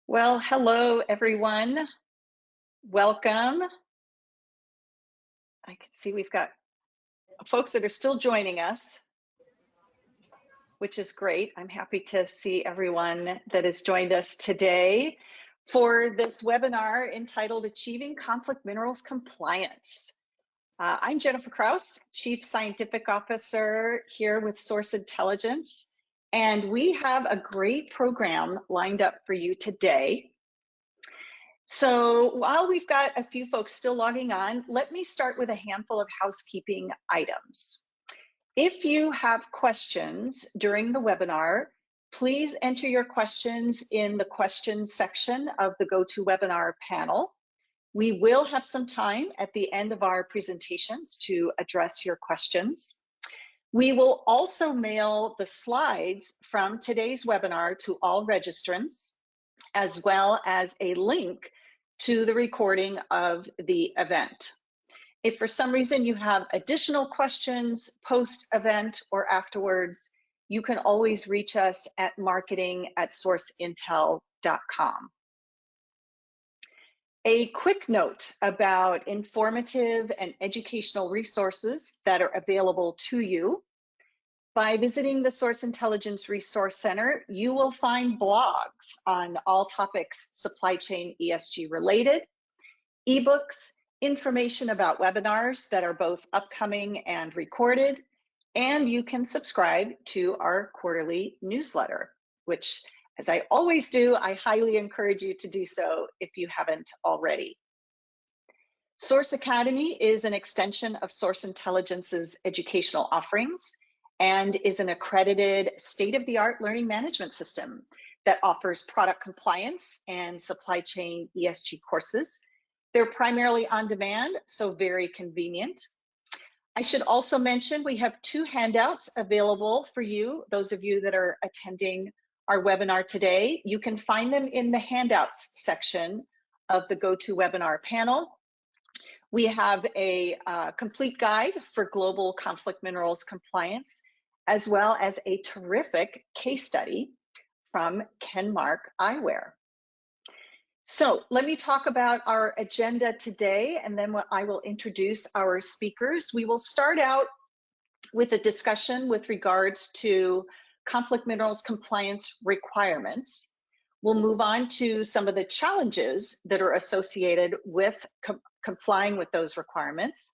Well, hello everyone. Welcome. I can see we've got folks that are still joining us, which is great. I'm happy to see everyone that has joined us today for this webinar entitled Achieving Conflict Minerals Compliance. I'm Jennifer Kraus, Chief Scientific Officer here with Source Intelligence, and we have a great program lined up for you today. So while we've got a few folks still logging on, let me start with a handful of housekeeping items. If you have questions during the webinar, please enter your questions in the questions section of the GoToWebinar panel. We will have some time at the end of our presentations to address your questions. We will also mail the slides from today's webinar to all registrants, as well as a link to the recording of the event. If for some reason you have additional questions post-event or afterwards, you can always reach us at marketing@sourceintel.com. A quick note about informative and educational resources that are available to you. By visiting the Source Intelligence Resource Center, you will find blogs on all topics supply chain ESG related, ebooks, information about webinars that are both upcoming and recorded, and you can subscribe to our quarterly newsletter, which, as I always do, I highly encourage you to do so if you haven't already. Source Academy is an extension of Source Intelligence's educational offerings and is an accredited state-of-the-art learning management system that offers product compliance and supply chain ESG courses. They're primarily on demand, so very convenient. I should also mention we have 2 handouts available for you, those of you that are attending our webinar today. You can find them in the handouts section of the GoToWebinar panel. We have a complete guide for global conflict minerals compliance, as well as a terrific case study from Kenmark Eyewear. So let me talk about our agenda today, and then I will introduce our speakers. We will start out with a discussion with regards to conflict minerals compliance requirements. We'll move on to some of the challenges that are associated with complying with those requirements.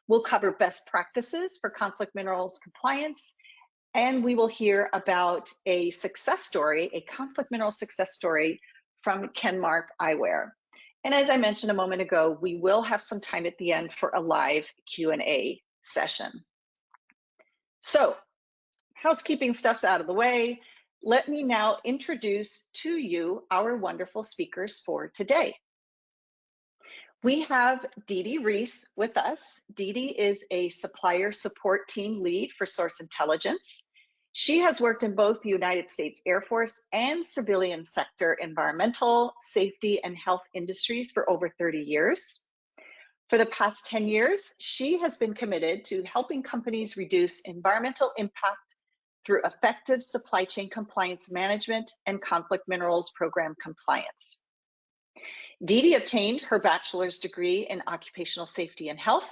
We'll cover best practices for conflict minerals compliance, and we will hear about a success story, a conflict mineral success story from Kenmark Eyewear. And as I mentioned a moment ago, we will have some time at the end for a live Q&A session. So, housekeeping stuff's out of the way. Let me now introduce to you our wonderful speakers for today. We have Dee Dee Reese with us. Dee Dee is a supplier support team lead for Source Intelligence. She has worked in both the United States Air Force and civilian sector environmental, safety, and health industries for over 30 years. For the past 10 years, she has been committed to helping companies reduce environmental impact through effective supply chain compliance management and conflict minerals program compliance. Dee Dee obtained her bachelor's degree in occupational safety and health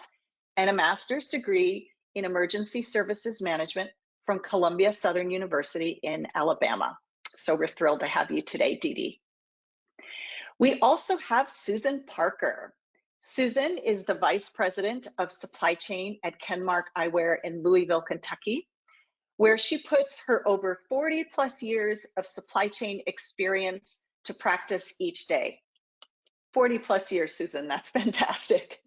and a master's degree in emergency services management from Columbia Southern University in Alabama. So we're thrilled to have you today, Dee Dee. We also have Susan Parker. Susan is the Vice President of Supply Chain at Kenmark Eyewear in Louisville, Kentucky, where she puts her over 40 plus years of supply chain experience to practice each day. 40 plus years, Susan, that's fantastic.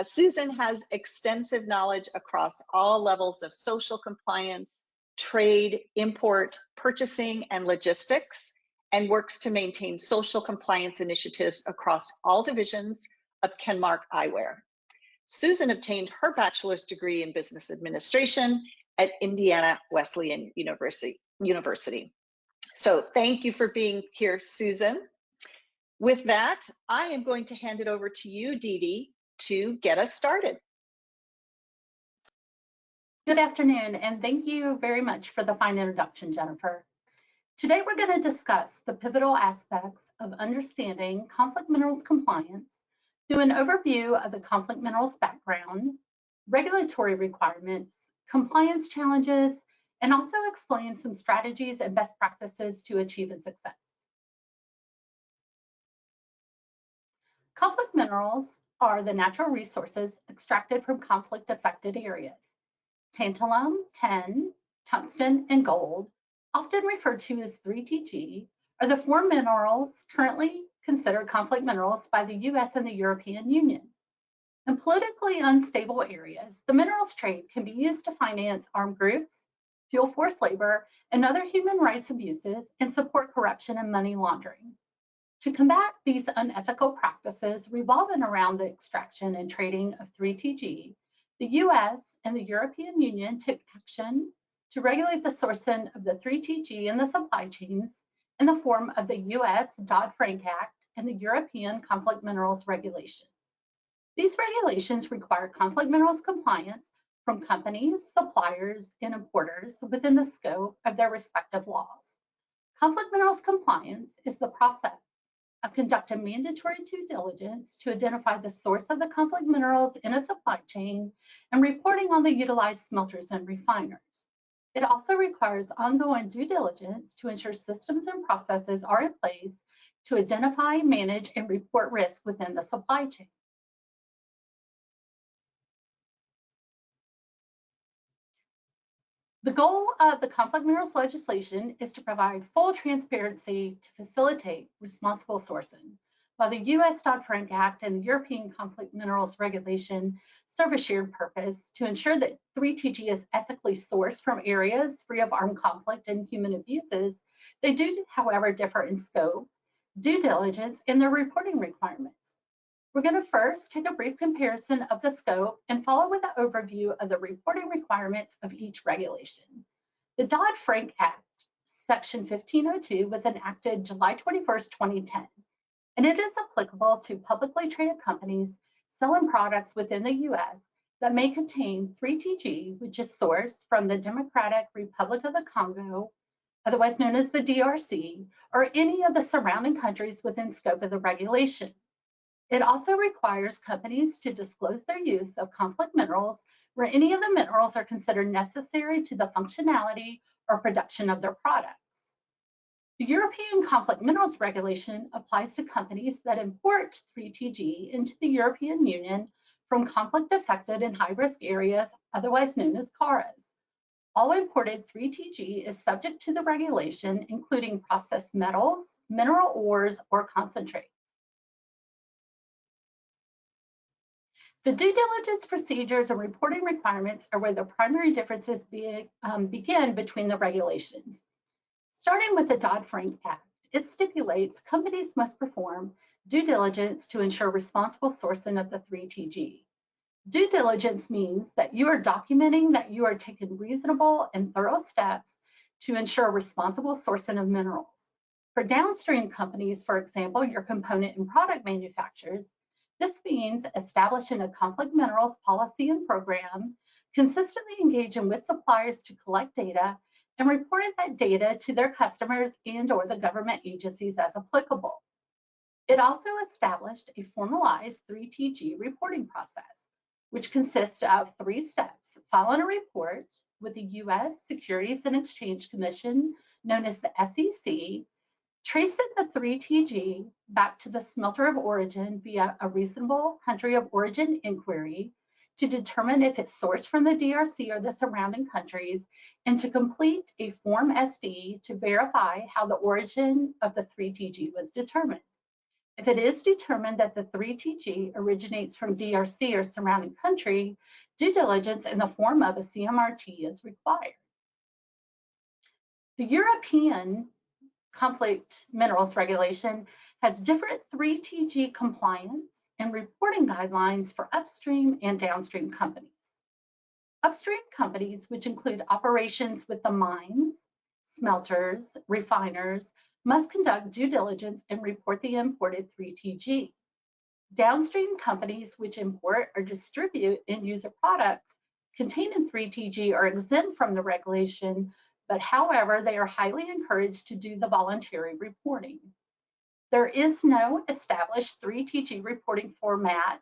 Susan has extensive knowledge across all levels of social compliance, trade, import, purchasing, and logistics, and works to maintain social compliance initiatives across all divisions of Kenmark Eyewear. Susan obtained her bachelor's degree in business administration at Indiana Wesleyan University. So thank you for being here, Susan. With that, I am going to hand it over to you, Dee Dee, to get us started. Good afternoon, and thank you very much for the fine introduction, Jennifer. Today, we're going to discuss the pivotal aspects of understanding conflict minerals compliance through an overview of the conflict minerals background, regulatory requirements, compliance challenges, and also explain some strategies and best practices to achieve its success. Conflict minerals are the natural resources extracted from conflict-affected areas. Tantalum, tin, tungsten, and gold, often referred to as 3TG, are the four minerals currently considered conflict minerals by the US and the European Union. In politically unstable areas, the minerals trade can be used to finance armed groups, fuel forced labor, and other human rights abuses, and support corruption and money laundering. To combat these unethical practices revolving around the extraction and trading of 3TG, the US and the European Union took action to regulate the sourcing of the 3TG in the supply chains in the form of the US Dodd-Frank Act and the European Conflict Minerals Regulation. These regulations require conflict minerals compliance from companies, suppliers, and importers within the scope of their respective laws. Conflict minerals compliance is the process of conducting mandatory due diligence to identify the source of the conflict minerals in a supply chain and reporting on the utilized smelters and refiners. It also requires ongoing due diligence to ensure systems and processes are in place to identify, manage, and report risk within the supply chain. The goal of the conflict minerals legislation is to provide full transparency to facilitate responsible sourcing, while the US Dodd-Frank Act and the European Conflict Minerals Regulation serve a shared purpose to ensure that 3TG is ethically sourced from areas free of armed conflict and human abuses. They do, however, differ in scope, due diligence, and their reporting requirements. We're going to first take a brief comparison of the scope and follow with an overview of the reporting requirements of each regulation. The Dodd-Frank Act, Section 1502, was enacted July 21st, 2010, and it is applicable to publicly traded companies selling products within the US that may contain 3TG, which is sourced from the Democratic Republic of the Congo, otherwise known as the DRC, or any of the surrounding countries within scope of the regulation. It also requires companies to disclose their use of conflict minerals where any of the minerals are considered necessary to the functionality or production of their products. The European Conflict Minerals Regulation applies to companies that import 3TG into the European Union from conflict-affected and high-risk areas, otherwise known as CARAs. All imported 3TG is subject to the regulation, including processed metals, mineral ores, or concentrates. The due diligence procedures and reporting requirements are where the primary differences begin between the regulations. Starting with the Dodd-Frank Act, it stipulates companies must perform due diligence to ensure responsible sourcing of the 3TG. Due diligence means that you are documenting that you are taking reasonable and thorough steps to ensure responsible sourcing of minerals. For downstream companies, for example, your component and product manufacturers, this means establishing a conflict minerals policy and program, consistently engaging with suppliers to collect data, and reporting that data to their customers and/or the government agencies as applicable. It also established a formalized 3TG reporting process, which consists of 3 steps: filing a report with the US Securities and Exchange Commission, known as the SEC, tracing the 3TG back to the smelter of origin via a reasonable country of origin inquiry to determine if it's sourced from the DRC or the surrounding countries, and to complete a Form SD to verify how the origin of the 3TG was determined. If it is determined that the 3TG originates from DRC or surrounding country, due diligence in the form of a CMRT is required. The European Conflict Minerals Regulation has different 3TG compliance and reporting guidelines for upstream and downstream companies. Upstream companies, which include operations with the mines, smelters, refiners, must conduct due diligence and report the imported 3TG. Downstream companies which import or distribute end user products containing 3TG are exempt from the regulation, but however, they are highly encouraged to do the voluntary reporting. There is no established 3TG reporting format,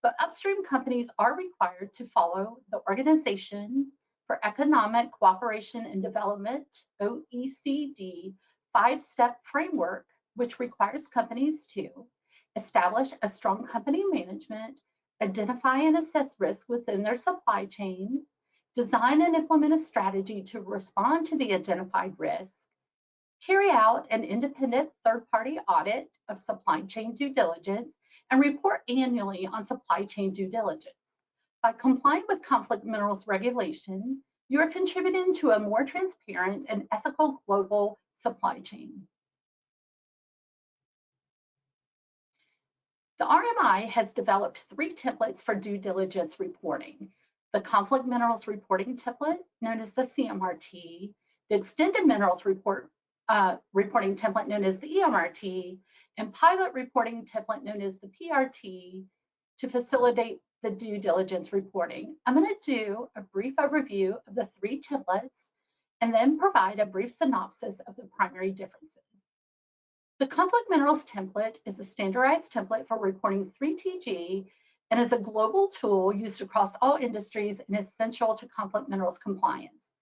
but upstream companies are required to follow the Organization for Economic Cooperation and Development, OECD, 5-step framework, which requires companies to establish a strong company management, identify and assess risk within their supply chain, design and implement a strategy to respond to the identified risk, carry out an independent third-party audit of supply chain due diligence, and report annually on supply chain due diligence. By complying with conflict minerals regulation, you are contributing to a more transparent and ethical global supply chain. The RMI has developed 3 templates for due diligence reporting: the conflict minerals reporting template, known as the CMRT, the extended minerals reporting template, known as the EMRT, and pilot reporting template, known as the PRT, to facilitate the due diligence reporting. I'm going to do a brief overview of the 3 templates and then provide a brief synopsis of the primary differences. The conflict minerals template is a standardized template for reporting 3TG and is a global tool used across all industries and essential to conflict minerals compliance.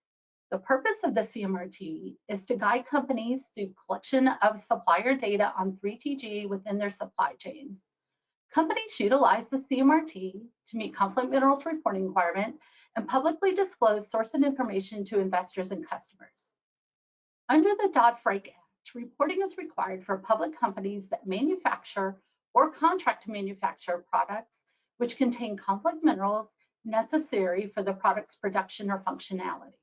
The purpose of the CMRT is to guide companies through collection of supplier data on 3TG within their supply chains. Companies utilize the CMRT to meet conflict minerals reporting requirement and publicly disclose source and information to investors and customers. Under the Dodd-Frank Act, reporting is required for public companies that manufacture or contract to manufacture products which contain conflict minerals necessary for the product's production or functionality.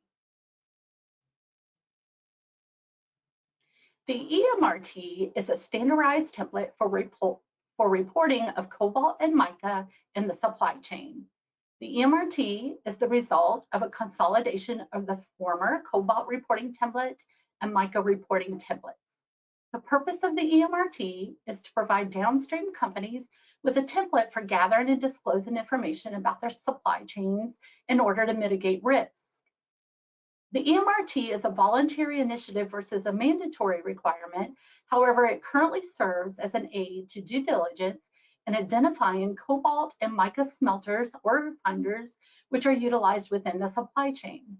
The EMRT is a standardized template for reporting of cobalt and mica in the supply chain. The EMRT is the result of a consolidation of the former cobalt reporting template and mica reporting templates. The purpose of the EMRT is to provide downstream companies with a template for gathering and disclosing information about their supply chains in order to mitigate risks. The EMRT is a voluntary initiative versus a mandatory requirement. However, it currently serves as an aid to due diligence in identifying cobalt and mica smelters or refiners which are utilized within the supply chain.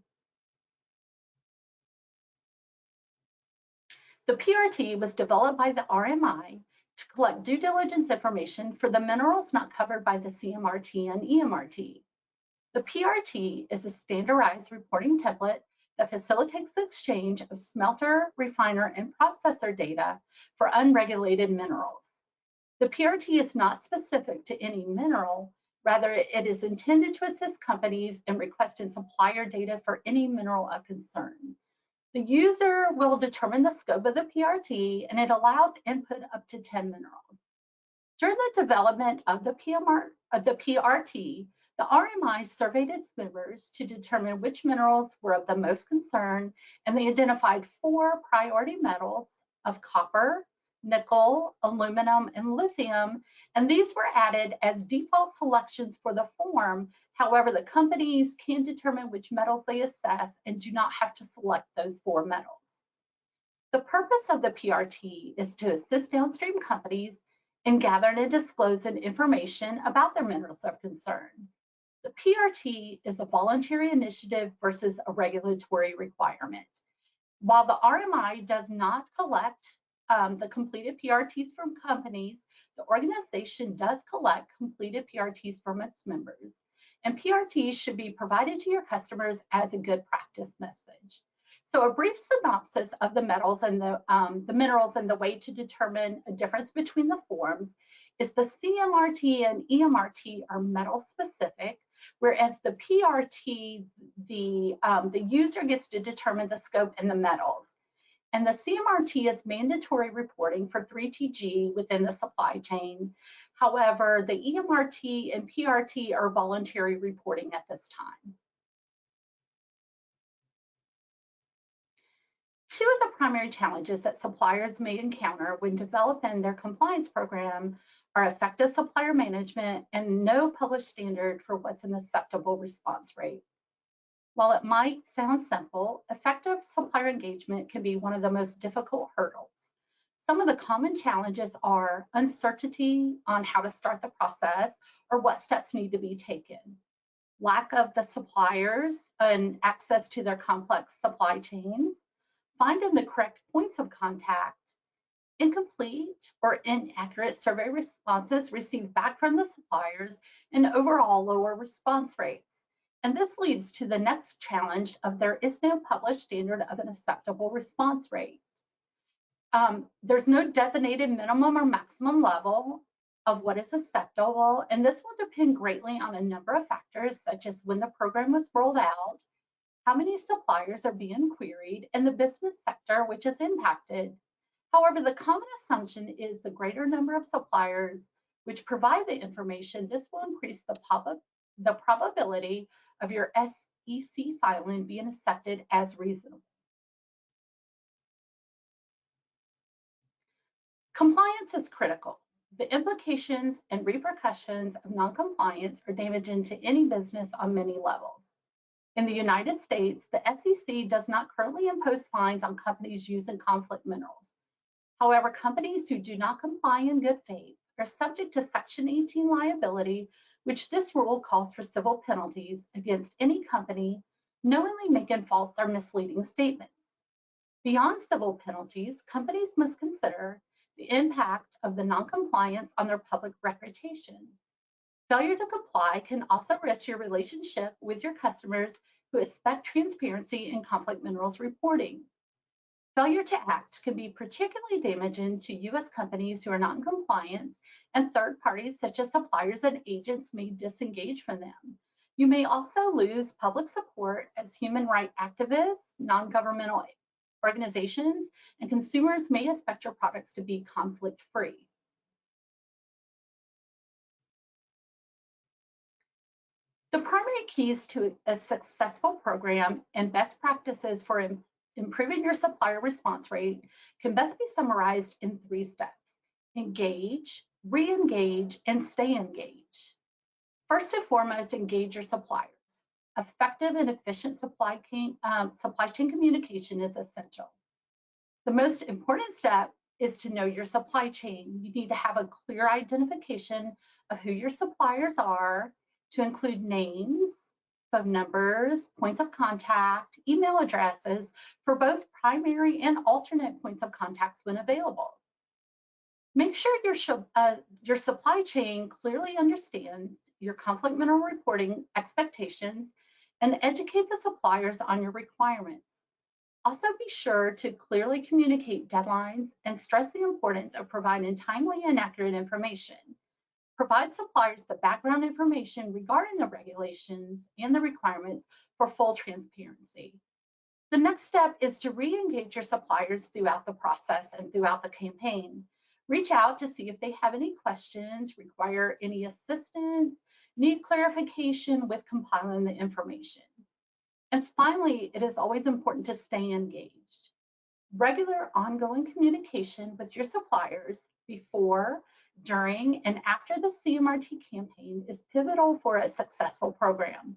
The PRT was developed by the RMI to collect due diligence information for the minerals not covered by the CMRT and EMRT. The PRT is a standardized reporting template that facilitates the exchange of smelter, refiner, and processor data for unregulated minerals. The PRT is not specific to any mineral, rather it is intended to assist companies in requesting supplier data for any mineral of concern. The user will determine the scope of the PRT, and it allows input up to 10 minerals. During the development of the PRT, the RMI surveyed its members to determine which minerals were of the most concern, and they identified 4 priority metals of copper, nickel, aluminum, and lithium, and these were added as default selections for the form. However, the companies can determine which metals they assess and do not have to select those 4 metals. The purpose of the PRT is to assist downstream companies in gathering and disclosing information about their minerals of concern. The PRT is a voluntary initiative versus a regulatory requirement. While the RMI does not collect the completed PRTs from companies, the organization does collect completed PRTs from its members, and PRTs should be provided to your customers as a good practice message. So a brief synopsis of the metals and the minerals and the way to determine a difference between the forms is the CMRT and EMRT are metal specific, whereas the PRT, the user gets to determine the scope and the metals. And the CMRT is mandatory reporting for 3TG within the supply chain. However, the EMRT and PRT are voluntary reporting at this time. 2 of the primary challenges that suppliers may encounter when developing their compliance program are effective supplier management and no published standard for what's an acceptable response rate. While it might sound simple, effective supplier supplier engagement can be one of the most difficult hurdles. Some of the common challenges are uncertainty on how to start the process or what steps need to be taken, lack of the suppliers and access to their complex supply chains, finding the correct points of contact, incomplete or inaccurate survey responses received back from the suppliers, and overall lower response rates. And this leads to the next challenge of there is no published standard of an acceptable response rate. There's no designated minimum or maximum level of what is acceptable, and this will depend greatly on a number of factors, such as when the program was rolled out, how many suppliers are being queried, and the business sector which is impacted. However, the common assumption is the greater number of suppliers which provide the information, this will increase the probability of your SEC filing being accepted as reasonable. Compliance is critical. The implications and repercussions of noncompliance are damaging to any business on many levels. In the United States, the SEC does not currently impose fines on companies using conflict minerals. However, companies who do not comply in good faith are subject to Section 18 liability, which this rule calls for civil penalties against any company knowingly making false or misleading statements. Beyond civil penalties, companies must consider the impact of the noncompliance on their public reputation. Failure to comply can also risk your relationship with your customers who expect transparency in conflict minerals reporting. Failure to act can be particularly damaging to U.S. companies who are not in compliance, and third parties such as suppliers and agents may disengage from them. You may also lose public support as human rights activists, non-governmental organizations, and consumers may expect your products to be conflict-free. The primary keys to a successful program and best practices for improving your supplier response rate can best be summarized in 3 steps: engage, re-engage, and stay engaged. First and foremost, engage your suppliers. Effective and efficient supply chain communication is essential. The most important step is to know your supply chain. You need to have a clear identification of who your suppliers are, to include names, phone numbers, points of contact, email addresses for both primary and alternate points of contacts when available. Make sure your supply chain clearly understands your conflict mineral reporting expectations and educate the suppliers on your requirements. Also be sure to clearly communicate deadlines and stress the importance of providing timely and accurate information. Provide suppliers the background information regarding the regulations and the requirements for full transparency. The next step is to re-engage your suppliers throughout the process and throughout the campaign. Reach out to see if they have any questions, require any assistance, need clarification with compiling the information. And finally, it is always important to stay engaged. Regular ongoing communication with your suppliers before, during, and after the CMRT campaign is pivotal for a successful program.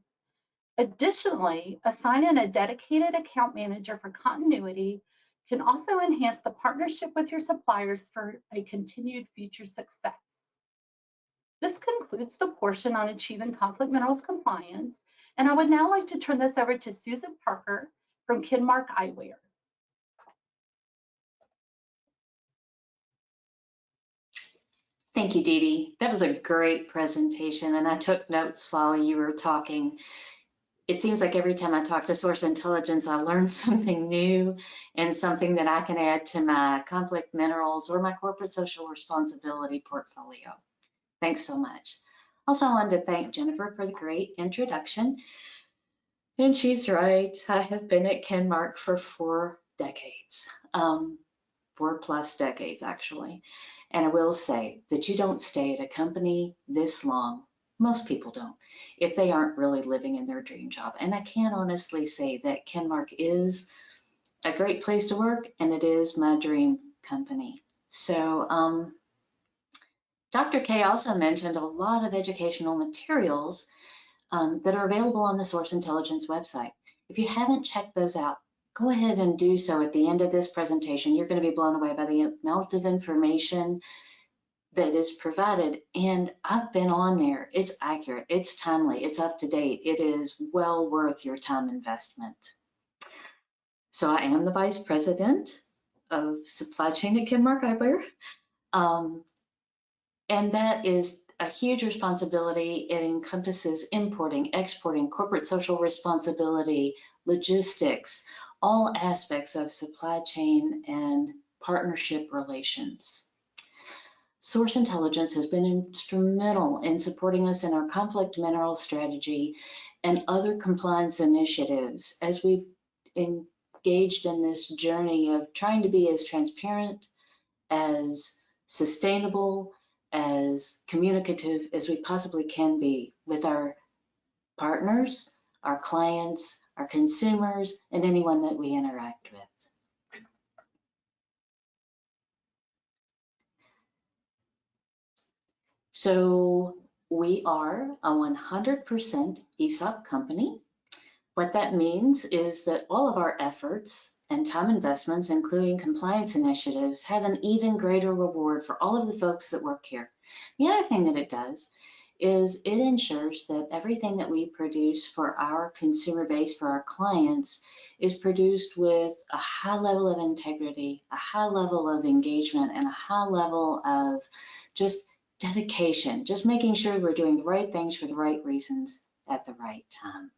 Additionally, assigning a dedicated account manager for continuity can also enhance the partnership with your suppliers for a continued future success. This concludes the portion on achieving conflict minerals compliance, and I would now like to turn this over to Susan Parker from Kenmark Eyewear. Thank you, Dee Dee. That was a great presentation, and I took notes while you were talking. It seems like every time I talk to Source Intelligence, I learn something new and something that I can add to my conflict minerals or my corporate social responsibility portfolio. Thanks so much. Also, I wanted to thank Jennifer for the great introduction. And she's right, I have been at Kenmark for 4 decades, 4+ decades actually. And I will say that you don't stay at a company this long, most people don't, if they aren't really living in their dream job. And I can honestly say that Kenmark is a great place to work, and it is my dream company. So Dr. K also mentioned a lot of educational materials that are available on the Source Intelligence website. If you haven't checked those out, go ahead and do so at the end of this presentation. You're going to be blown away by the amount of information that is provided. And I've been on there. It's accurate, it's timely, it's up to date. It is well worth your time investment. So I am the Vice President of Supply Chain at Kenmark Eyewear. And that is a huge responsibility. It encompasses importing, exporting, corporate social responsibility, logistics, all aspects of supply chain and partnership relations. Source Intelligence has been instrumental in supporting us in our conflict mineral strategy and other compliance initiatives as we've engaged in this journey of trying to be as transparent, as sustainable, as communicative as we possibly can be with our partners, our clients, our consumers, and anyone that we interact with. So we are a 100% ESOP company. What that means is that all of our efforts and time investments, including compliance initiatives, have an even greater reward for all of the folks that work here. The other thing that it does is it ensures that everything that we produce for our consumer base, for our clients, is produced with a high level of integrity, a high level of engagement, and a high level of just dedication, just making sure we're doing the right things for the right reasons at the right time.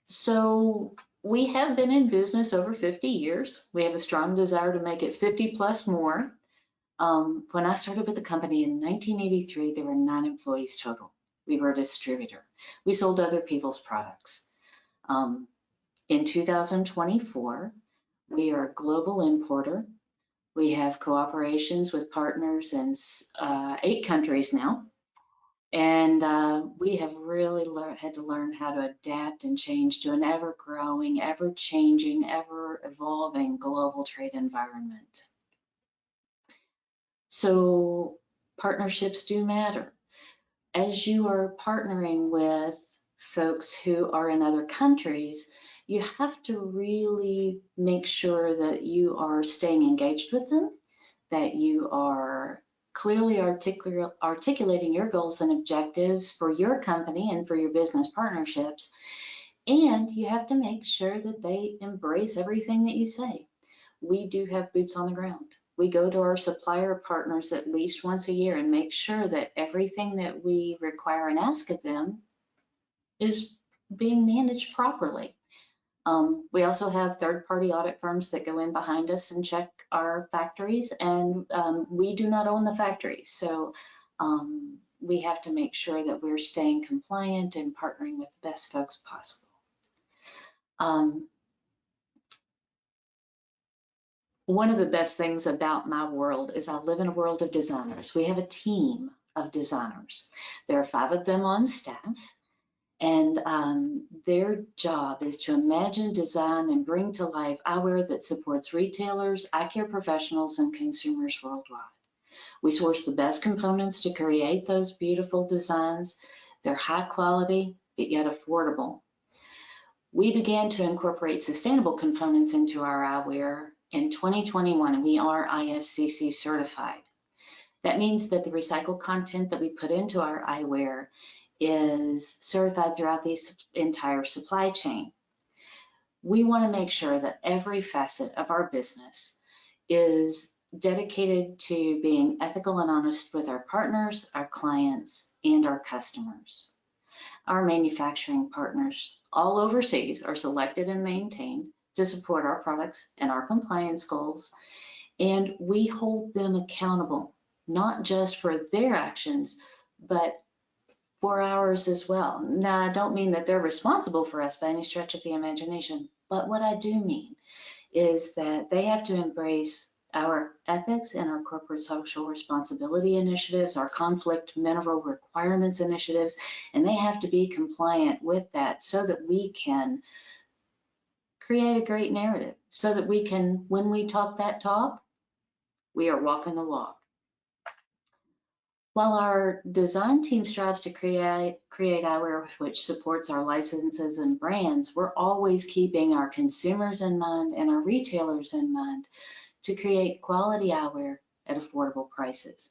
So we have been in business over 50 years. We have a strong desire to make it 50 plus more. When I started with the company in 1983, there were 9 employees total. We were a distributor. We sold other people's products. In 2024, we are a global importer. We have cooperations with partners in 8 countries now. And we have really had to learn how to adapt and change to an ever-growing, ever-changing, ever-evolving global trade environment. So partnerships do matter. As you are partnering with folks who are in other countries, you have to really make sure that you are staying engaged with them, that you are clearly articulating your goals and objectives for your company and for your business partnerships. And you have to make sure that they embrace everything that you say. We do have boots on the ground. We go to our supplier partners at least once a year and make sure that everything that we require and ask of them is being managed properly. We also have third-party audit firms that go in behind us and check our factories, and we do not own the factories. So we have to make sure that we're staying compliant and partnering with the best folks possible. One of the best things about my world is I live in a world of designers. We have a team of designers. There are 5 of them on staff. And their job is to imagine, design, and bring to life eyewear that supports retailers, eye care professionals, and consumers worldwide. We source the best components to create those beautiful designs. They're high quality, but yet affordable. We began to incorporate sustainable components into our eyewear in 2021, and we are ISCC certified. That means that the recycled content that we put into our eyewear is certified throughout the entire supply chain. We want to make sure that every facet of our business is dedicated to being ethical and honest with our partners, our clients, and our customers. Our manufacturing partners all overseas are selected and maintained to support our products and our compliance goals, and we hold them accountable, not just for their actions, but for ours as well. Now, I don't mean that they're responsible for us by any stretch of the imagination, but what I do mean is that they have to embrace our ethics and our corporate social responsibility initiatives, our conflict mineral requirements initiatives, and they have to be compliant with that so that we can create a great narrative, so that we can, when we talk that talk, we are walking the walk. While our design team strives to create eyewear which supports our licenses and brands, we're always keeping our consumers in mind and our retailers in mind to create quality eyewear at affordable prices.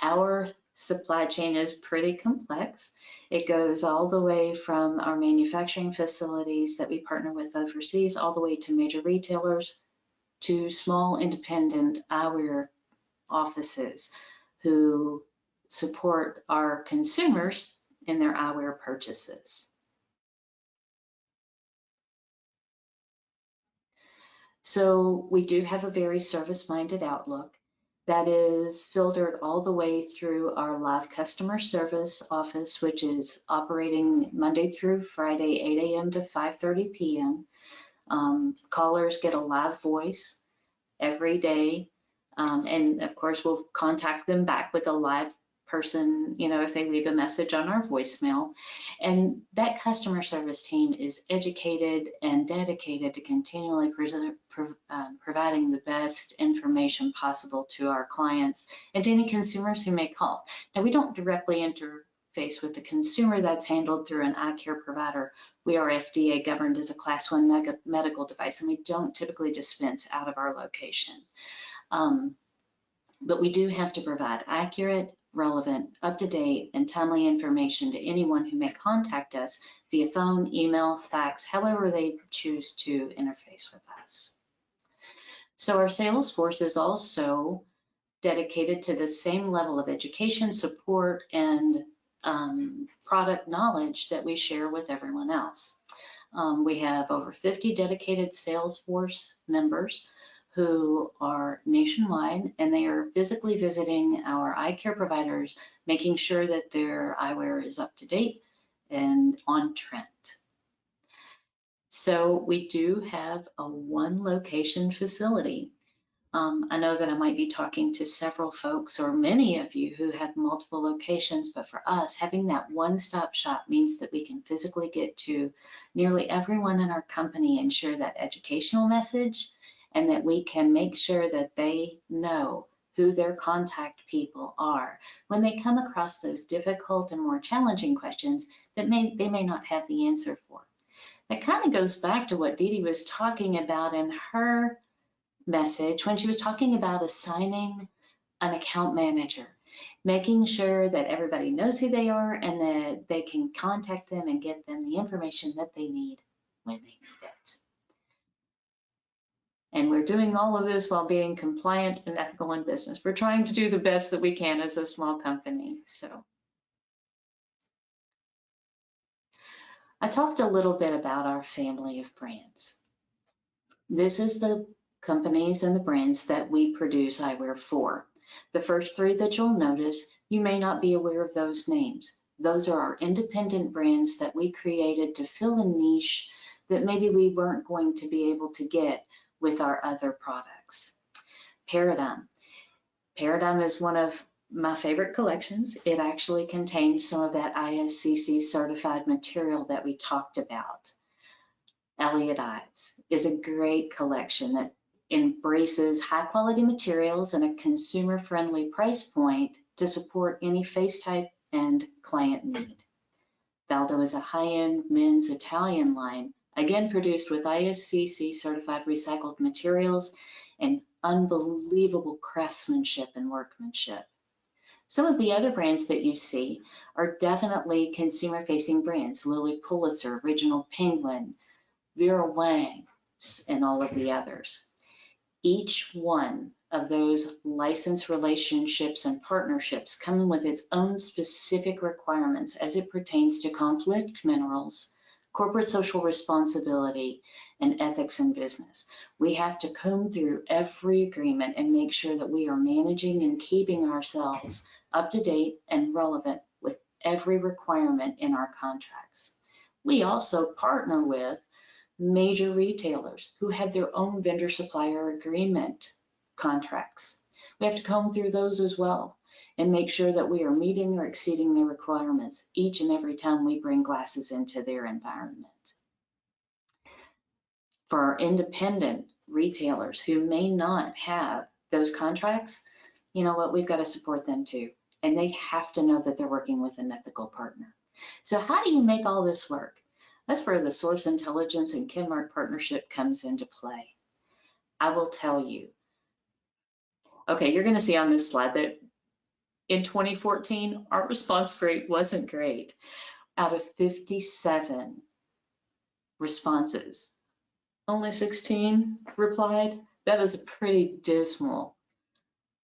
Our supply chain is pretty complex. It goes all the way from our manufacturing facilities that we partner with overseas, all the way to major retailers, to small independent eyewear offices who support our consumers in their eyewear purchases. So we do have a very service-minded outlook that is filtered all the way through our live customer service office, which is operating Monday through Friday, 8 a.m. to 5:30 p.m. Callers get a live voice every day. And of course, we'll contact them back with a live person, if they leave a message on our voicemail. And that customer service team is educated and dedicated to continually providing the best information possible to our clients and to any consumers who may call. Now, we don't directly interface with the consumer. That's handled through an eye care provider. We are FDA governed as a Class 1 medical device, and we don't typically dispense out of our location. But we do have to provide accurate, relevant, up-to-date, and timely information to anyone who may contact us via phone, email, fax, however they choose to interface with us. So our sales force is also dedicated to the same level of education, support, and product knowledge that we share with everyone else. We have over 50 dedicated sales force members who are nationwide, and they are physically visiting our eye care providers, making sure that their eyewear is up to date and on trend. So we do have a one location facility. I know that I might be talking to several folks or many of you who have multiple locations, but for us, having that one-stop shop means that we can physically get to nearly everyone in our company and share that educational message, and that we can make sure that they know who their contact people are when they come across those difficult and more challenging questions that they may not have the answer for. That kind of goes back to what Dee Dee was talking about in her message when she was talking about assigning an account manager, making sure that everybody knows who they are and that they can contact them and get them the information that they need when they need it. And we're doing all of this while being compliant and ethical in business. We're trying to do the best that we can as a small company. So I talked a little bit about our family of brands. This is the companies and the brands that we produce eyewear for. The first three that you'll notice, you may not be aware of those names. Those are our independent brands that we created to fill a niche that maybe we weren't going to be able to get with our other products. Paradigm. Paradigm is one of my favorite collections. It actually contains some of that ISCC certified material that we talked about. Elliott Ives is a great collection that embraces high quality materials and a consumer friendly price point to support any face type and client need. Valdo is a high-end men's Italian line, again produced with ISCC certified recycled materials and unbelievable craftsmanship and workmanship. Some of the other brands that you see are definitely consumer-facing brands: Lilly Pulitzer, Original Penguin, Vera Wang, and all of the others. Each one of those license relationships and partnerships come with its own specific requirements as it pertains to conflict minerals, corporate social responsibility, and ethics in business. We have to comb through every agreement and make sure that we are managing and keeping ourselves up to date and relevant with every requirement in our contracts. We also partner with major retailers who have their own vendor supplier agreement contracts. We have to comb through those as well and make sure that we are meeting or exceeding their requirements each and every time we bring glasses into their environment. For our independent retailers who may not have those contracts, you know what, we've got to support them too. and they have to know that they're working with an ethical partner. So how do you make all this work? That's where the Source Intelligence and Kenmark partnership comes into play. I will tell you. Okay, you're going to see on this slide that in 2014, our response rate wasn't great. Out of 57 responses, only 16 replied. That is a pretty dismal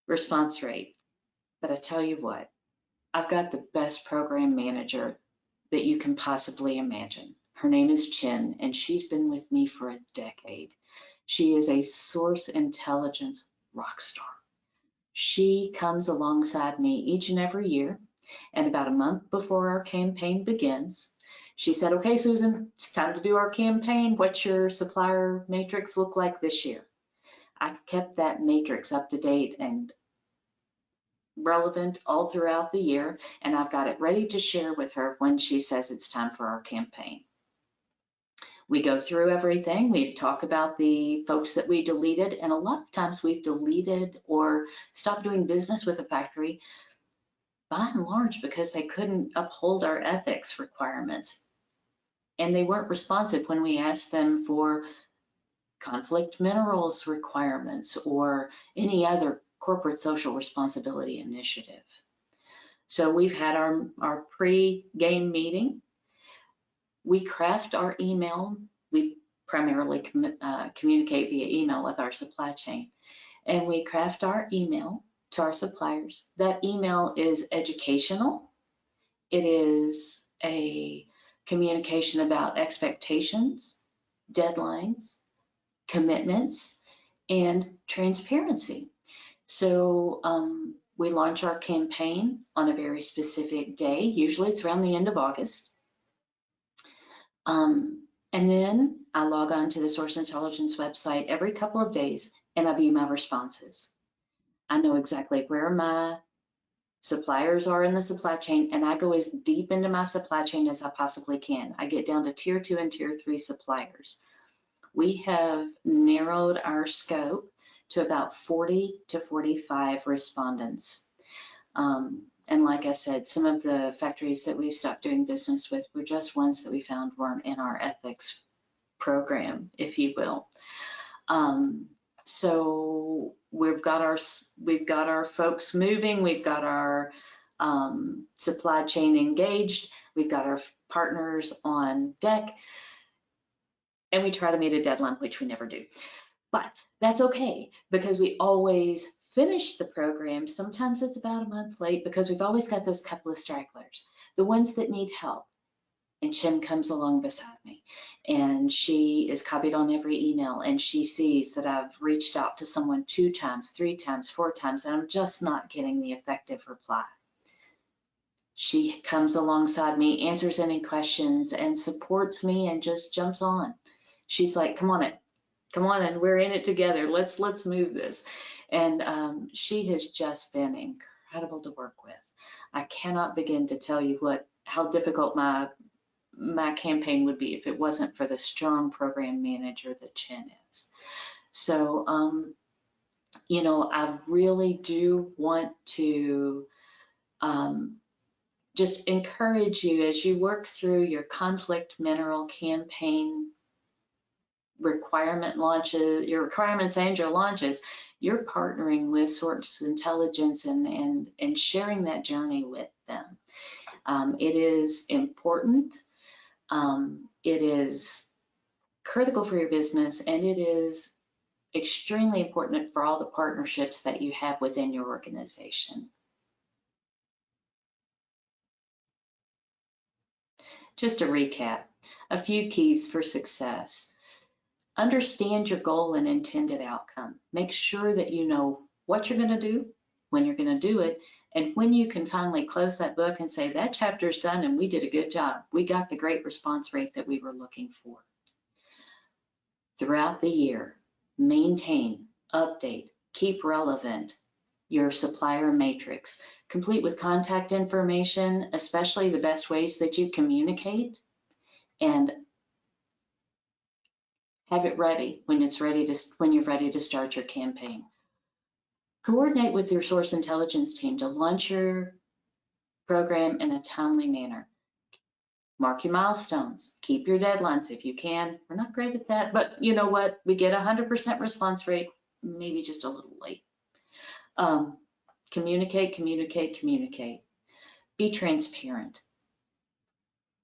response rate. But I tell you what, I've got the best program manager that you can possibly imagine. Her name is Chin, and she's been with me for a decade. She is a Source Intelligence rock star. She comes alongside me each and every year, and about a month before our campaign begins, she said, okay, Susan, it's time to do our campaign. What's your supplier matrix look like this year? I kept that matrix up to date and relevant all throughout the year, and I've got it ready to share with her when she says it's time for our campaign. We go through everything. We talk about the folks that we deleted, and a lot of times we've deleted or stopped doing business with a factory by and large because they couldn't uphold our ethics requirements. And they weren't responsive when we asked them for conflict minerals requirements or any other corporate social responsibility initiative. So we've had our pre-game meeting. We craft our email. We primarily communicate via email with our supply chain. And we craft our email to our suppliers. That email is educational. It is a communication about expectations, deadlines, commitments, and transparency. So we launch our campaign on a very specific day. Usually it's around the end of August. And then I log on to the Source Intelligence website every couple of days and I view my responses. I know exactly where my suppliers are in the supply chain, and I go as deep into my supply chain as I possibly can. I get down to tier 2 and tier 3 suppliers. We have narrowed our scope to about 40 to 45 respondents. And like I said, some of the factories that we've stopped doing business with were just ones that we found weren't in our ethics program, if you will. So we've got our folks moving, we've got our supply chain engaged, we've got our partners on deck, and we try to meet a deadline, which we never do. But that's okay, because we always finish the program. Sometimes it's about a month late because we've always got those couple of stragglers, the ones that need help. And Chin comes along beside me, and she is copied on every email, and she sees that I've reached out to someone 2 times, 3 times, 4 times, and I'm just not getting the effective reply. She comes alongside me, answers any questions, and supports me, and just jumps on. She's like, come on, and we're in it together. Let's move this. And she has just been incredible to work with. I cannot begin to tell you how difficult my campaign would be if it wasn't for the strong program manager that Chin is. So, you know, I really do want to just encourage you as you work through your conflict mineral campaign requirement launches, your requirements and your launches, you're partnering with Source Intelligence and sharing that journey with them. It is important. It is critical for your business, and it is extremely important for all the partnerships that you have within your organization. Just to recap, a few keys for success. Understand your goal and intended outcome. Make sure that you know what you're going to do, when you're going to do it, and when you can finally close that book and say, that chapter's done and we did a good job. We got the great response rate that we were looking for. Throughout the year, maintain, update, keep relevant your supplier matrix, complete with contact information, especially the best ways that you communicate, and have it ready when you're ready to start your campaign. Coordinate with your Source Intelligence team to launch your program in a timely manner. Mark your milestones, keep your deadlines if you can. We're not great at that, but you know what? We get 100% response rate, maybe just a little late. Communicate, communicate, communicate. Be transparent.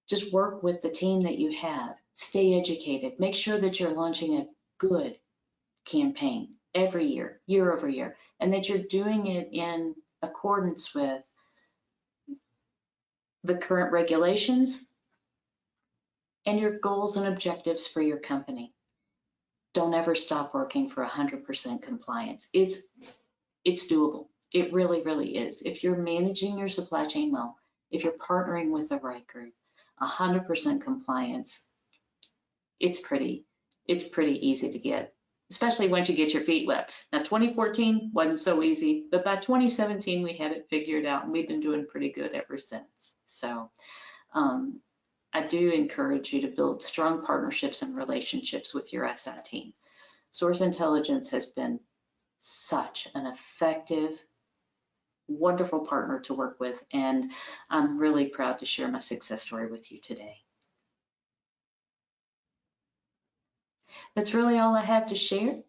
Just work with the team that you have. Stay educated. Make sure that you're launching a good campaign every year, year over year, and that you're doing it in accordance with the current regulations and your goals and objectives for your company. Don't ever stop working for 100% compliance. It's doable. It really, really is. If you're managing your supply chain well, if you're partnering with the right group, 100% compliance, it's pretty easy to get, especially once you get your feet wet. Now, 2014 wasn't so easy, but by 2017, we had it figured out, and we've been doing pretty good ever since. So I do encourage you to build strong partnerships and relationships with your SI team. Source Intelligence has been such an effective, wonderful partner to work with, and I'm really proud to share my success story with you today. That's really all I have to share,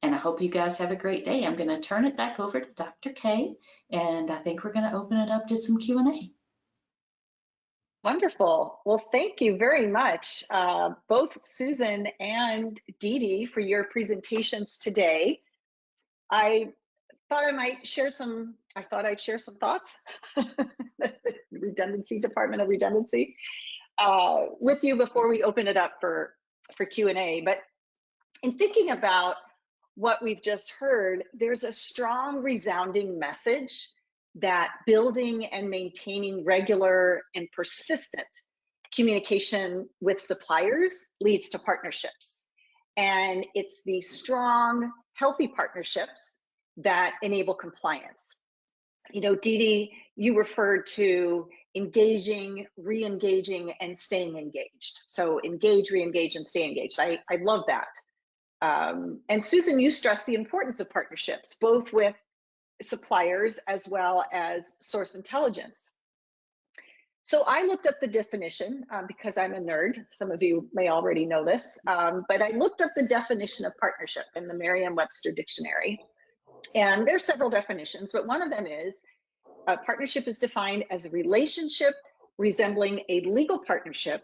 and I hope you guys have a great day. I'm going to turn it back over to Dr. K, and I think we're going to open it up to some Q&A. Wonderful. Well, thank you very much, both Susan and Dee Dee, for your presentations today. I thought I'd share some thoughts, redundancy, Department of Redundancy, with you before we open it up for Q&A. But in thinking about what we've just heard, there's a strong resounding message that building and maintaining regular and persistent communication with suppliers leads to partnerships. And it's the strong, healthy partnerships that enable compliance. You know, Dee Dee, you referred to engaging, re-engaging, and staying engaged. So engage, re-engage, and stay engaged. I love that. And Susan, you stressed the importance of partnerships, both with suppliers as well as source intelligence. So I looked up the definition because I'm a nerd. Some of you may already know this, but I looked up the definition of partnership in the Merriam-Webster dictionary. And there are several definitions, but one of them is partnership is defined as a relationship resembling a legal partnership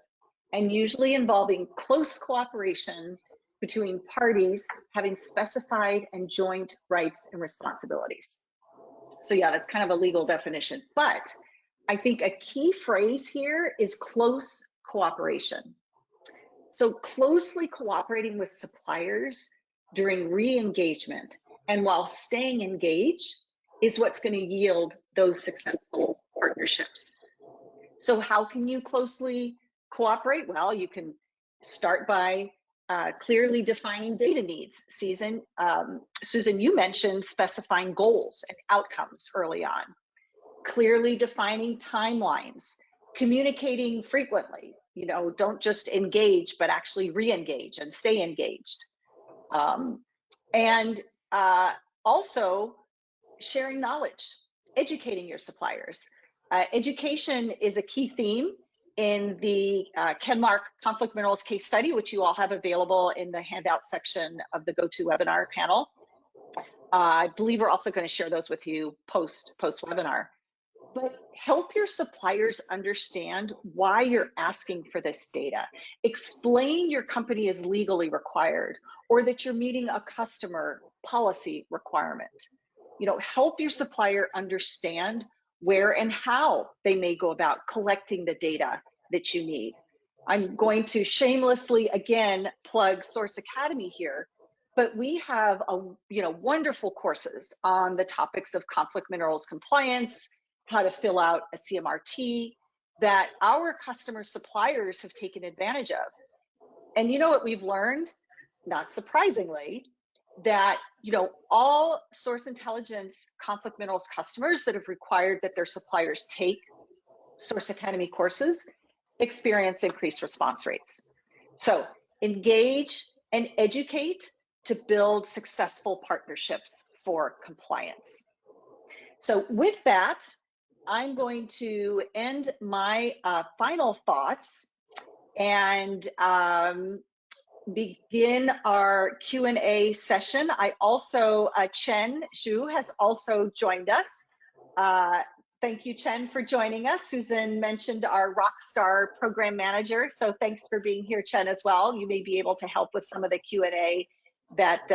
and usually involving close cooperation between parties having specified and joint rights and responsibilities. So yeah, that's kind of a legal definition, but I think a key phrase here is close cooperation. So closely cooperating with suppliers during re-engagement and while staying engaged is what's going to yield those successful partnerships. So how can you closely cooperate? Well, you can start by clearly defining data needs. Susan, you mentioned specifying goals and outcomes early on. Clearly defining timelines, communicating frequently. You know, don't just engage, but actually re-engage and stay engaged. And also sharing knowledge, educating your suppliers. Education is a key theme in the Kenmark Conflict Minerals case study, which you all have available in the handout section of the GoToWebinar panel. I believe we're also going to share those with you post-webinar. But help your suppliers understand why you're asking for this data. Explain your company is legally required or that you're meeting a customer policy requirement. You know, help your supplier understand where and how they may go about collecting the data that you need. I'm going to shamelessly again plug Source Academy here, but we have wonderful courses on the topics of conflict minerals compliance, how to fill out a CMRT that our customer suppliers have taken advantage of. And you know what we've learned? Not surprisingly, that all Source Intelligence conflict minerals customers that have required that their suppliers take Source Academy courses experience increased response rates. So engage and educate to build successful partnerships for compliance. So with that, I'm going to end my final thoughts and begin our Q&A session. I also, Chen Zhu has also joined us. Thank you, Chen, for joining us. Susan mentioned our Rockstar program manager, so thanks for being here, Chen, as well. You may be able to help with some of the Q&A that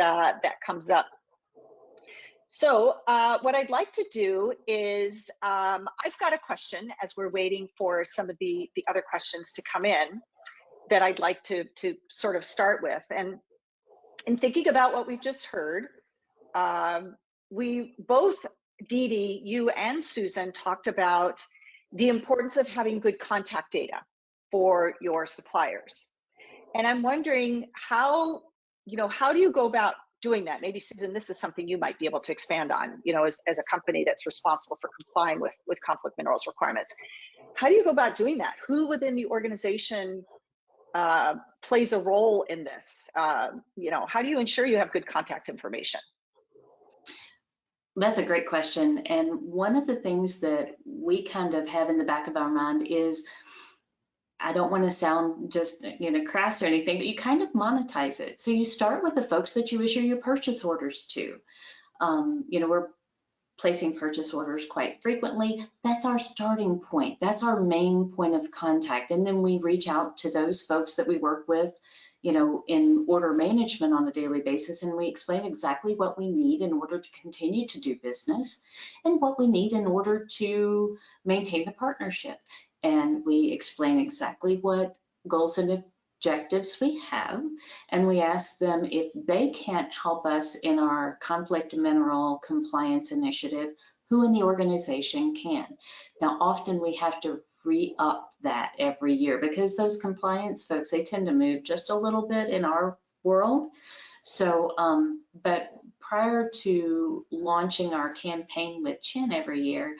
comes up. So what I'd like to do is, I've got a question as we're waiting for some of the other questions to come in that I'd like to sort of start with. And in thinking about what we've just heard, we both, Dee Dee, you and Susan, talked about the importance of having good contact data for your suppliers. And I'm wondering how do you go about doing that? Maybe Susan, this is something you might be able to expand on, as a company that's responsible for complying with conflict minerals requirements. How do you go about doing that? Who within the organization plays a role in this? How do you ensure you have good contact information? That's a great question. And one of the things that we kind of have in the back of our mind is, I don't want to sound just, crass or anything, but you kind of monetize it. So you start with the folks that you issue your purchase orders to. We're placing purchase orders quite frequently. That's our starting point. That's our main point of contact. And then we reach out to those folks that we work with, in order management on a daily basis, and we explain exactly what we need in order to continue to do business and what we need in order to maintain the partnership. And we explain exactly what goals and objectives we have, and we ask them if they can't help us in our conflict mineral compliance initiative, who in the organization can. Now, often we have to re-up that every year because those compliance folks, they tend to move just a little bit in our world. So, but prior to launching our campaign with Chen every year,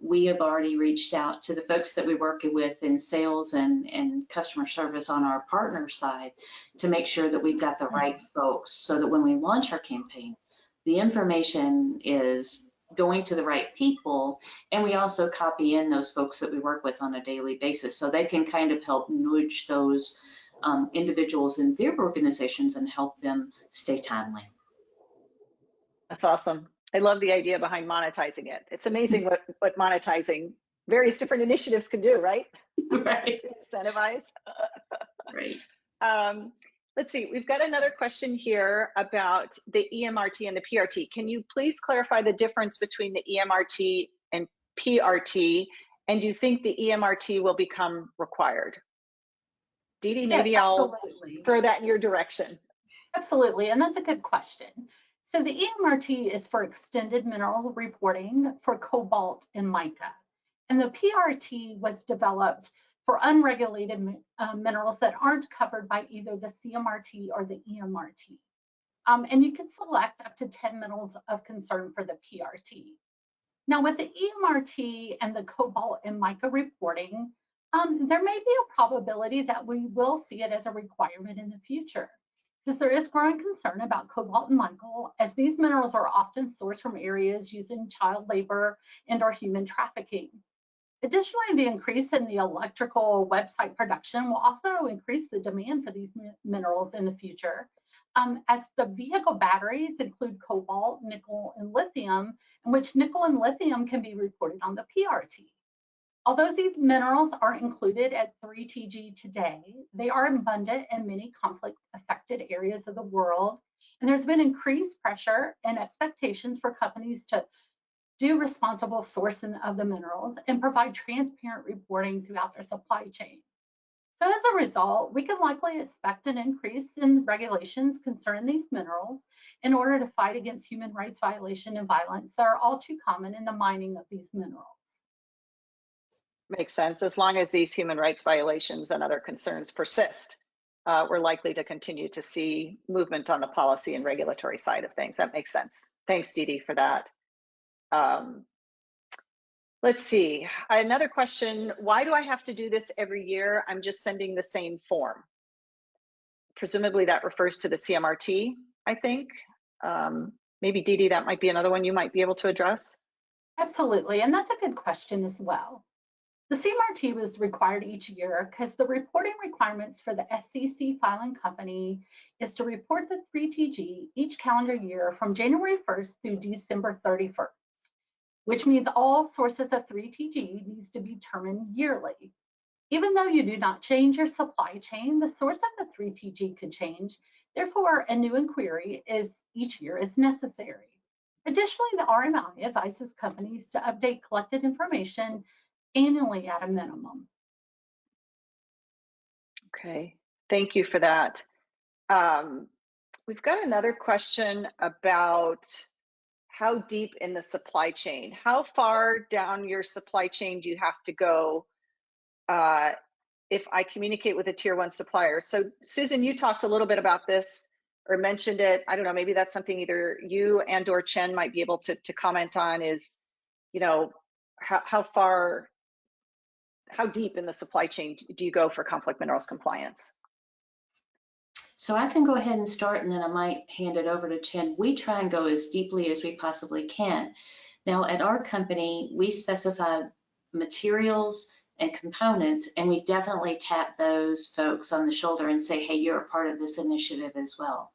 we have already reached out to the folks that we work with in sales and customer service on our partner side to make sure that we've got the right folks so that when we launch our campaign, the information is going to the right people, and we also copy in those folks that we work with on a daily basis so they can kind of help nudge those individuals in their organizations and help them stay timely. That's awesome. I love the idea behind monetizing it. It's amazing what monetizing various different initiatives can do, right? Right. To incentivize. Right. Let's see, we've got another question here about the EMRT and the PRT. Can you please clarify the difference between the EMRT and PRT? And do you think the EMRT will become required? Dee Dee, maybe I'll throw that in your direction. Absolutely, and that's a good question. So the EMRT is for extended mineral reporting for cobalt and mica. And the PRT was developed for unregulated minerals that aren't covered by either the CMRT or the EMRT. And you can select up to 10 minerals of concern for the PRT. Now with the EMRT and the cobalt and mica reporting, there may be a probability that we will see it as a requirement in the future, because there is growing concern about cobalt and mica, as these minerals are often sourced from areas using child labor and or human trafficking. Additionally, the increase in the electrical website production will also increase the demand for these minerals in the future, as the vehicle batteries include cobalt, nickel, and lithium, in which nickel and lithium can be reported on the PRT. Although these minerals aren't included at 3TG today, they are abundant in many conflict-affected areas of the world, and there's been increased pressure and expectations for companies to do responsible sourcing of the minerals and provide transparent reporting throughout their supply chain. So as a result, we can likely expect an increase in regulations concerning these minerals in order to fight against human rights violation and violence that are all too common in the mining of these minerals. Makes sense. As long as these human rights violations and other concerns persist, we're likely to continue to see movement on the policy and regulatory side of things. That makes sense. Thanks, Dee Dee, for that. Let's see, another question. Why do I have to do this every year? I'm just sending the same form. Presumably that refers to the CMRT, I think. Maybe Dee Dee, that might be another one you might be able to address. Absolutely, and that's a good question as well. The CMRT was required each year because the reporting requirements for the SEC filing company is to report the 3TG each calendar year from January 1st through December 31st, which means all sources of 3TG needs to be determined yearly. Even though you do not change your supply chain, the source of the 3TG could change. Therefore, a new inquiry each year is necessary. Additionally, the RMI advises companies to update collected information annually at a minimum. Okay, thank you for that. We've got another question about how deep in the supply chain, how far down your supply chain do you have to go if I communicate with a tier 1 supplier? So Susan, you talked a little bit about this or mentioned it. I don't know, maybe that's something either you and or Chen might be able to comment on is, you know, how deep in the supply chain do you go for conflict minerals compliance? So I can go ahead and start, and then I might hand it over to Chen. We try and go as deeply as we possibly can. Now, at our company, we specify materials and components, and we definitely tap those folks on the shoulder and say, hey, you're a part of this initiative as well.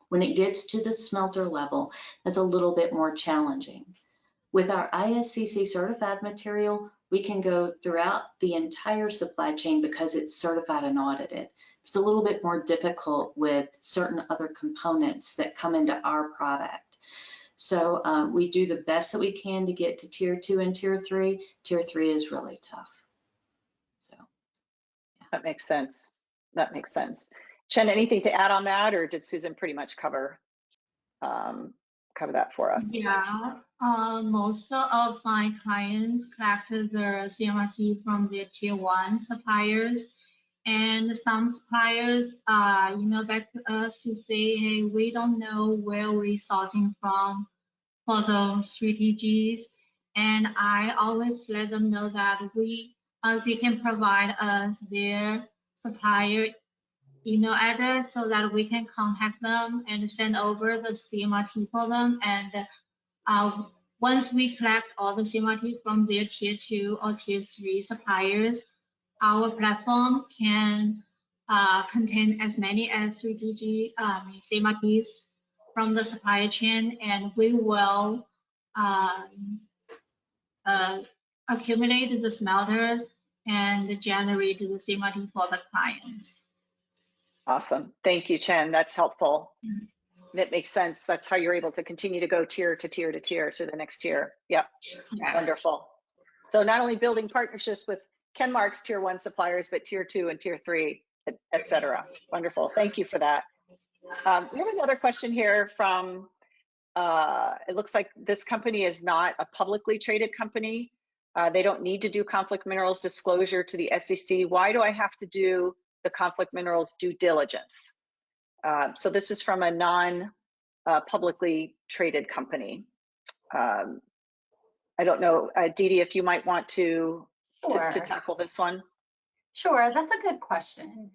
When it gets to the smelter level, that's a little bit more challenging. With our ISCC certified material, we can go throughout the entire supply chain because it's certified and audited. It's a little bit more difficult with certain other components that come into our product. So we do the best that we can to get to tier 2 and tier 3. Tier 3 is really tough. So yeah. That makes sense. That makes sense. Chen, anything to add on that, or did Susan pretty much cover that for us? Yeah, most of my clients collected their CMRT from their tier 1 suppliers, and some suppliers email back to us to say, hey, we don't know where we're sourcing from for those 3TGs, and I always let them know that they can provide us their supplier email address so that we can contact them and send over the CMRT for them. And once we collect all the CMRT from their tier 2 or tier 3 suppliers, our platform can contain as many as 3TG CMRTs from the supply chain, and we will accumulate the smelters and generate the CMRT for the clients. Awesome. Thank you, Chen. That's helpful. That makes sense. That's how you're able to continue to go tier to tier to tier to the next tier. Yep. Yeah. Wonderful. So not only building partnerships with Kenmark's tier 1 suppliers, but tier 2 and tier 3, et cetera. Wonderful. Thank you for that. We have another question here from, it looks like this company is not a publicly traded company. They don't need to do conflict minerals disclosure to the SEC. Why do I have to do the conflict minerals due diligence? So this is from a non-publicly traded company. I don't know, Dee Dee, if you might want to tackle this one. Sure, that's a good question.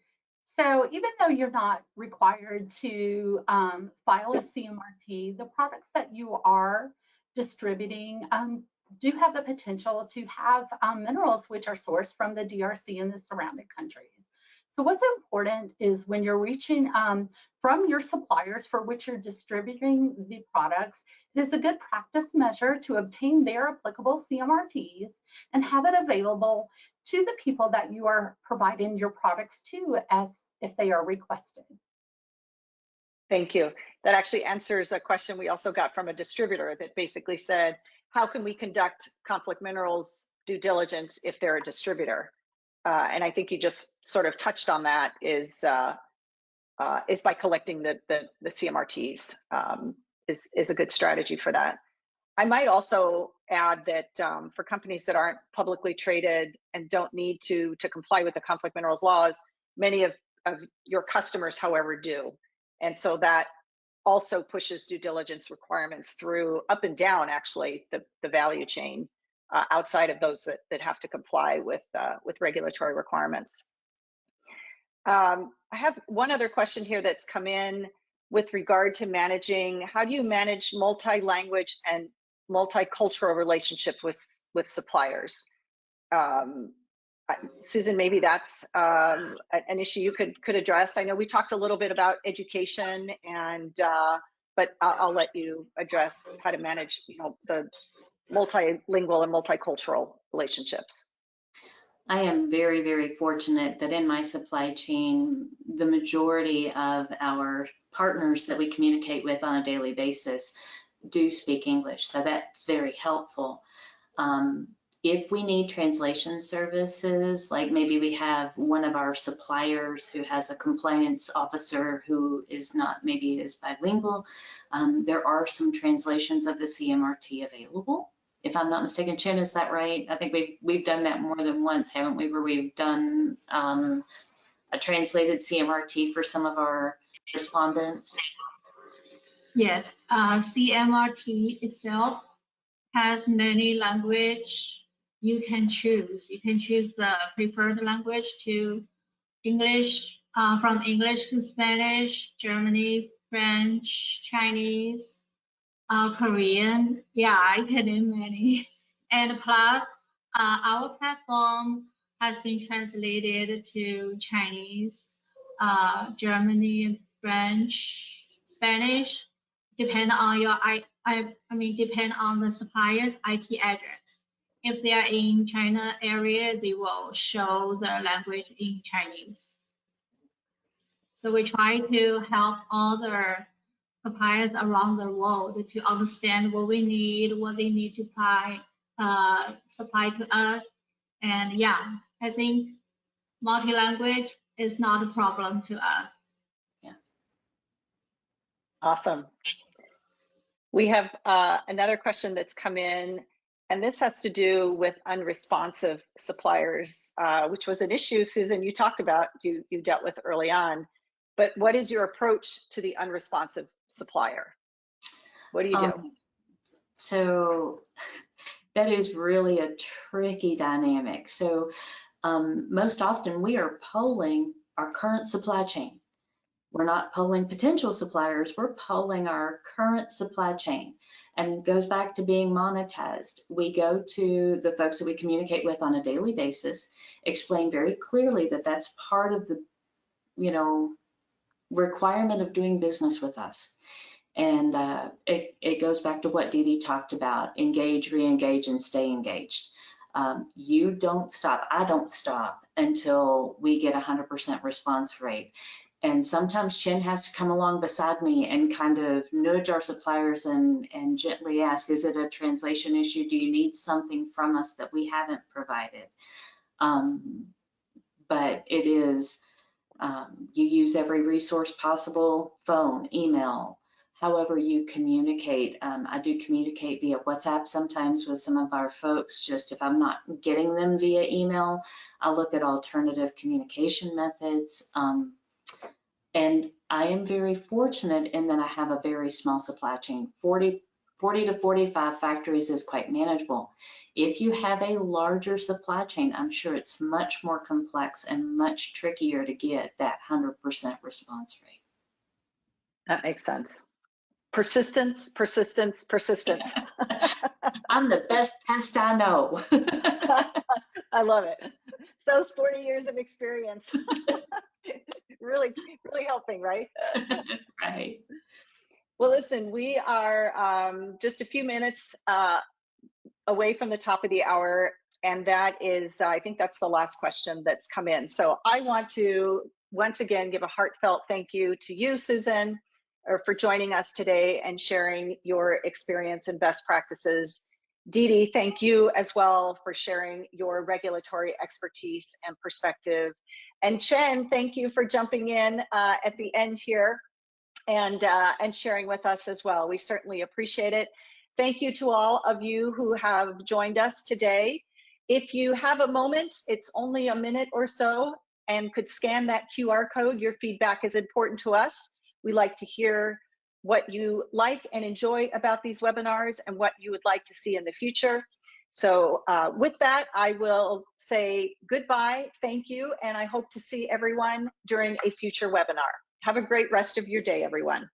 So even though you're not required to file a CMRT, the products that you are distributing do have the potential to have minerals which are sourced from the DRC and the surrounding countries. So what's important is when you're reaching from your suppliers for which you're distributing the products, it is a good practice measure to obtain their applicable CMRTs and have it available to the people that you are providing your products to as if they are requested. Thank you. That actually answers a question we also got from a distributor that basically said, how can we conduct conflict minerals due diligence if they're a distributor? And I think you just sort of touched on that is by collecting the CMRTs is a good strategy for that. I might also add that for companies that aren't publicly traded and don't need to comply with the conflict minerals laws, many of your customers, however, do. And so that also pushes due diligence requirements through up and down, actually, the value chain outside of those that have to comply with regulatory requirements. I have one other question here that's come in with regard to managing. How do you manage multi-language and multicultural relationship with suppliers. Susan, maybe that's an issue you could address. I know we talked a little bit about education, and but I'll let you address how to manage, the multilingual and multicultural relationships. I am very, very fortunate that in my supply chain, the majority of our partners that we communicate with on a daily basis do speak English, so that's very helpful. If we need translation services, like maybe we have one of our suppliers who has a compliance officer who is not, maybe is bilingual, there are some translations of the CMRT available. If I'm not mistaken, Chin, is that right? I think we've done that more than once, haven't we, where we've done a translated CMRT for some of our respondents? Yes, CMRT itself has many language you can choose. You can choose the preferred language to English, from English to Spanish, Germany, French, Chinese, Korean. Yeah, I can name many. And plus, our platform has been translated to Chinese, Germany, French, Spanish, depend on your depend on the supplier's IP address. If they are in China area, they will show the language in Chinese. So we try to help all the suppliers around the world to understand what we need, what they need to supply to us. And yeah, I think multi-language is not a problem to us. Yeah. Awesome. We have another question that's come in, and this has to do with unresponsive suppliers, which was an issue, Susan, you talked about, you dealt with early on. But what is your approach to the unresponsive supplier? What do you do? So that is really a tricky dynamic. So most often we are polling our current supply chain. We're not polling potential suppliers, we're polling our current supply chain. And it goes back to being monetized. We go to the folks that we communicate with on a daily basis, explain very clearly that that's part of the, requirement of doing business with us. And it goes back to what Dee Dee talked about: engage, re-engage, and stay engaged. You don't stop, I don't stop until we get 100% response rate. And sometimes Chin has to come along beside me and kind of nudge our suppliers and gently ask, is it a translation issue? Do you need something from us that we haven't provided? But it is, you use every resource possible, phone, email, however you communicate. I do communicate via WhatsApp sometimes with some of our folks. Just if I'm not getting them via email, I'll look at alternative communication methods. And I am very fortunate in that I have a very small supply chain. 40 to 45 factories is quite manageable. If you have a larger supply chain, I'm sure it's much more complex and much trickier to get that 100% response rate. That makes sense. Persistence, persistence, persistence. I'm the best pest I know. I love it. Those 40 years of experience. really helping, right? Right. Well, listen, we are just a few minutes away from the top of the hour, and that is, I think that's the last question that's come in. So I want to once again give a heartfelt thank you to you, Susan, for joining us today and sharing your experience and best practices. Dee Dee, thank you as well for sharing your regulatory expertise and perspective. And Chen, thank you for jumping in at the end here and sharing with us as well. We certainly appreciate it. Thank you to all of you who have joined us today. If you have a moment, it's only a minute or so, and could scan that QR code. Your feedback is important to us. We like to hear what you like and enjoy about these webinars and what you would like to see in the future. So with that, I will say goodbye, thank you, and I hope to see everyone during a future webinar. Have a great rest of your day, everyone.